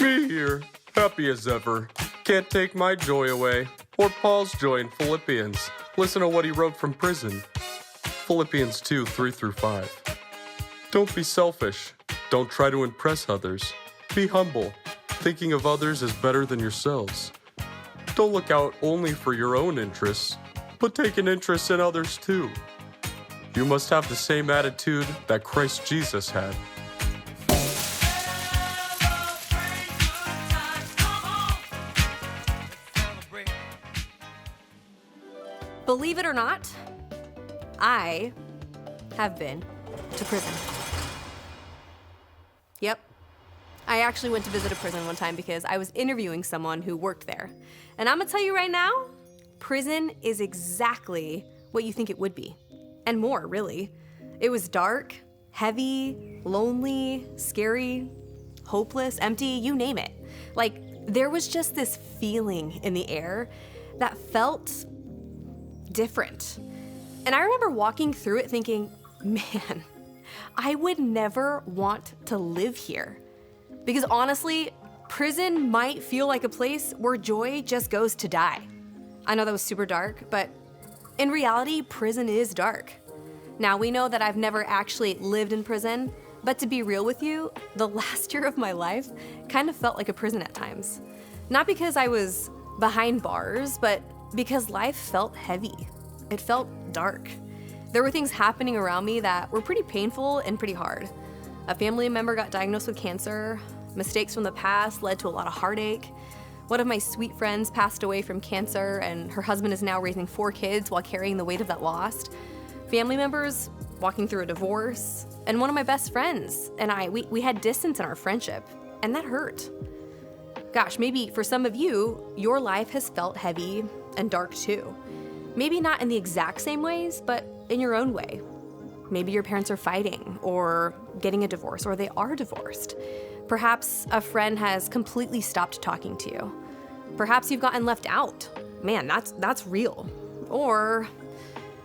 Me here, happy as ever. Can't take my joy away, or Paul's joy in Philippians. Listen to what he wrote from prison. Philippians 2, 3-5. Don't be selfish. Don't try to impress others. Be humble, thinking of others as better than yourselves. Don't look out only for your own interests, but take an interest in others too. You must have the same attitude that Christ Jesus had. Believe it or not, I have been to prison. Yep. I actually went to visit a prison one time because I was interviewing someone who worked there. And I'm gonna tell you right now, prison is exactly what you think it would be. And more, really. It was dark, heavy, lonely, scary, hopeless, empty, you name it. Like, there was just this feeling in the air that felt different. And I remember walking through it thinking, man, I would never want to live here. Because honestly, prison might feel like a place where joy just goes to die. I know that was super dark, but in reality, prison is dark. Now, we know that I've never actually lived in prison, but to be real with you, the last year of my life kind of felt like a prison at times. Not because I was behind bars, but because life felt heavy. It felt dark. There were things happening around me that were pretty painful and pretty hard. A family member got diagnosed with cancer. Mistakes from the past led to a lot of heartache. One of my sweet friends passed away from cancer, and her husband is now raising 4 kids while carrying the weight of that loss. Family members walking through a divorce. And one of my best friends and I, we had distance in our friendship, and that hurt. Gosh, maybe for some of you, your life has felt heavy and dark too. Maybe not in the exact same ways, but in your own way. Maybe your parents are fighting or getting a divorce, or they are divorced. Perhaps a friend has completely stopped talking to you. Perhaps you've gotten left out. Man, that's real. Or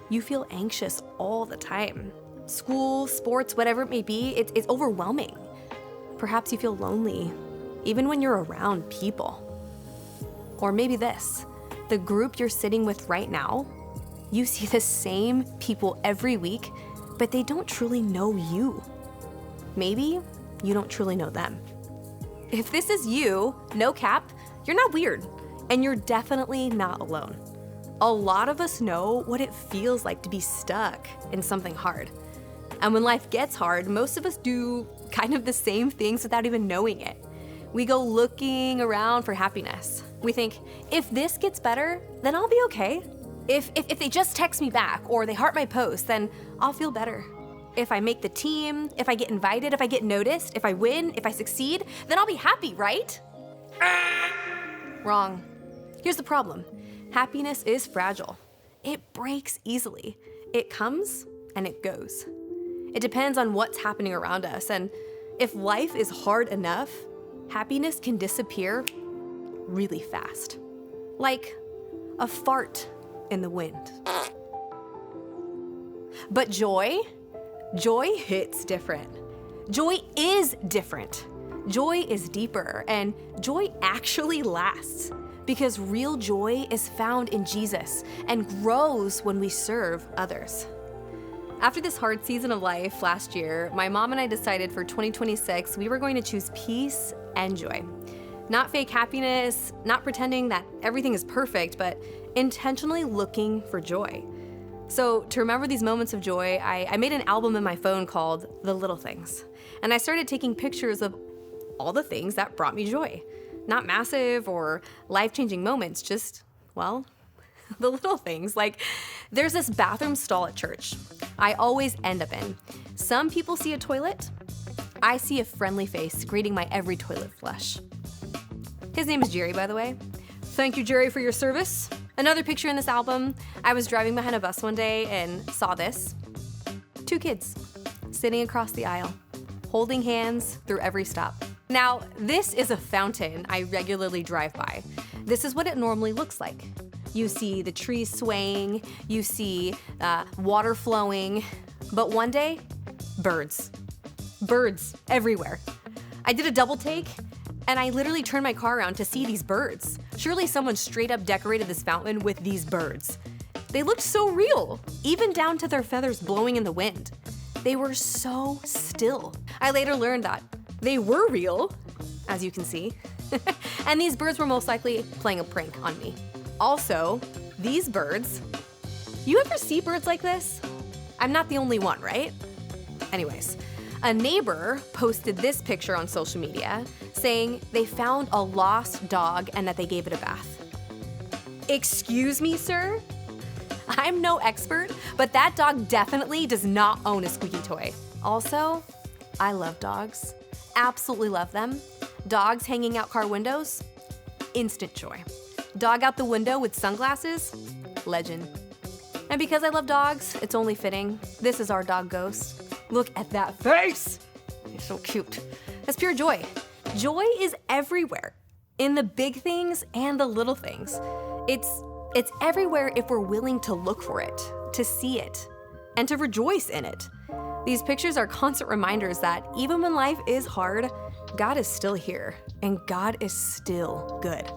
you feel anxious all the time. School, sports, whatever it may be, it's overwhelming. Perhaps you feel lonely, even when you're around people. Or maybe this, the group you're sitting with right now, you see the same people every week, but they don't truly know you. Maybe you don't truly know them. If this is you, no cap, you're not weird, and you're definitely not alone. A lot of us know what it feels like to be stuck in something hard. And when life gets hard, most of us do kind of the same things without even knowing it. We go looking around for happiness. We think, if this gets better, then I'll be okay. If they just text me back or they heart my post, then I'll feel better. If I make the team, if I get invited, if I get noticed, if I win, if I succeed, then I'll be happy, right? Wrong. Here's the problem. Happiness is fragile. It breaks easily. It comes and it goes. It depends on what's happening around us. And if life is hard enough, happiness can disappear really fast. Like a fart in the wind. But joy hits different. Joy is different. Joy is deeper, and joy actually lasts because real joy is found in Jesus and grows when we serve others. After this hard season of life last year, my mom and I decided for 2026 we were going to choose peace and joy. Not fake happiness, not pretending that everything is perfect, but intentionally looking for joy. So to remember these moments of joy, I made an album in my phone called The Little Things. And I started taking pictures of all the things that brought me joy. Not massive or life-changing moments, just, well, the little things. Like, there's this bathroom stall at church I always end up in. Some people see a toilet. I see a friendly face greeting my every toilet flush. His name is Jerry, by the way. Thank you, Jerry, for your service. Another picture in this album, I was driving behind a bus one day and saw this. 2 kids sitting across the aisle, holding hands through every stop. Now, this is a fountain I regularly drive by. This is what it normally looks like. You see the trees swaying, you see water flowing, but one day, birds. Birds everywhere. I did a double take. And I literally turned my car around to see these birds. Surely someone straight up decorated this fountain with these birds. They looked so real, even down to their feathers blowing in the wind. They were so still. I later learned that they were real, as you can see. And these birds were most likely playing a prank on me. Also, these birds, you ever see birds like this? I'm not the only one, right? Anyways, a neighbor posted this picture on social media saying they found a lost dog and that they gave it a bath. Excuse me, sir? I'm no expert, but that dog definitely does not own a squeaky toy. Also, I love dogs. Absolutely love them. Dogs hanging out car windows, instant joy. Dog out the window with sunglasses, legend. And because I love dogs, it's only fitting. This is our dog Ghost. Look at that face. He's so cute. That's pure joy. Joy is everywhere, in the big things and the little things. It's everywhere if we're willing to look for it, to see it, and to rejoice in it. These pictures are constant reminders that even when life is hard, God is still here, and God is still good.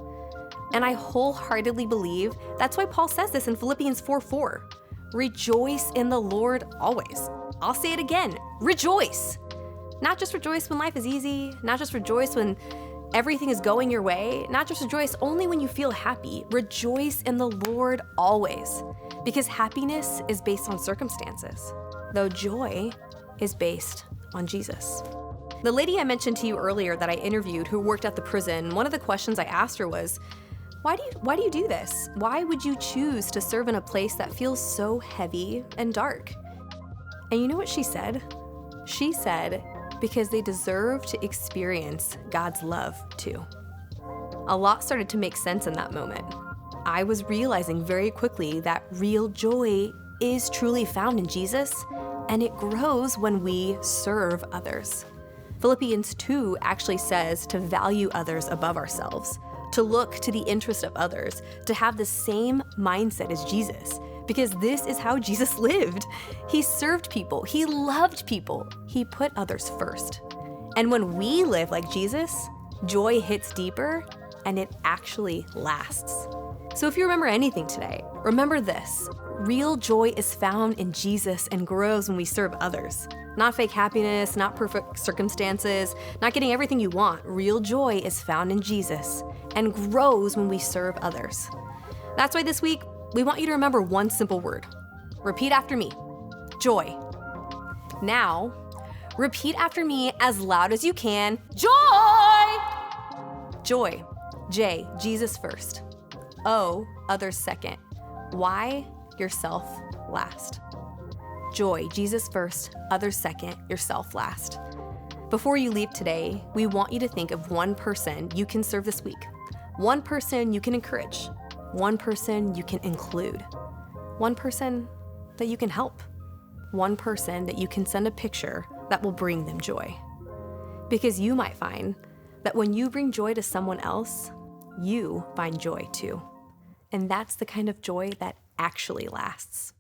And I wholeheartedly believe that's why Paul says this in Philippians 4:4. Rejoice in the Lord always. I'll say it again, rejoice. Not just rejoice when life is easy, not just rejoice when everything is going your way, not just rejoice only when you feel happy. Rejoice in the Lord always, because happiness is based on circumstances, though joy is based on Jesus. The lady I mentioned to you earlier that I interviewed who worked at the prison, one of the questions I asked her was, why do you do this? Why would you choose to serve in a place that feels so heavy and dark? And you know what she said? She said, because they deserve to experience God's love too. A lot started to make sense in that moment. I was realizing very quickly that real joy is truly found in Jesus, and it grows when we serve others. Philippians 2 actually says to value others above ourselves, to look to the interest of others, to have the same mindset as Jesus, because this is how Jesus lived. He served people, he loved people, he put others first. And when we live like Jesus, joy hits deeper and it actually lasts. So if you remember anything today, remember this: real joy is found in Jesus and grows when we serve others. Not fake happiness, not perfect circumstances, not getting everything you want. Real joy is found in Jesus and grows when we serve others. That's why this week, we want you to remember one simple word. Repeat after me: joy. Now, repeat after me as loud as you can: joy! Joy. J, Jesus first. O, others second. Y, yourself last. Joy, Jesus first, others second, yourself last. Before you leave today, we want you to think of one person you can serve this week. One person you can encourage. One person you can include. One person that you can help. One person that you can send a picture that will bring them joy. Because you might find that when you bring joy to someone else, you find joy too. And that's the kind of joy that actually lasts.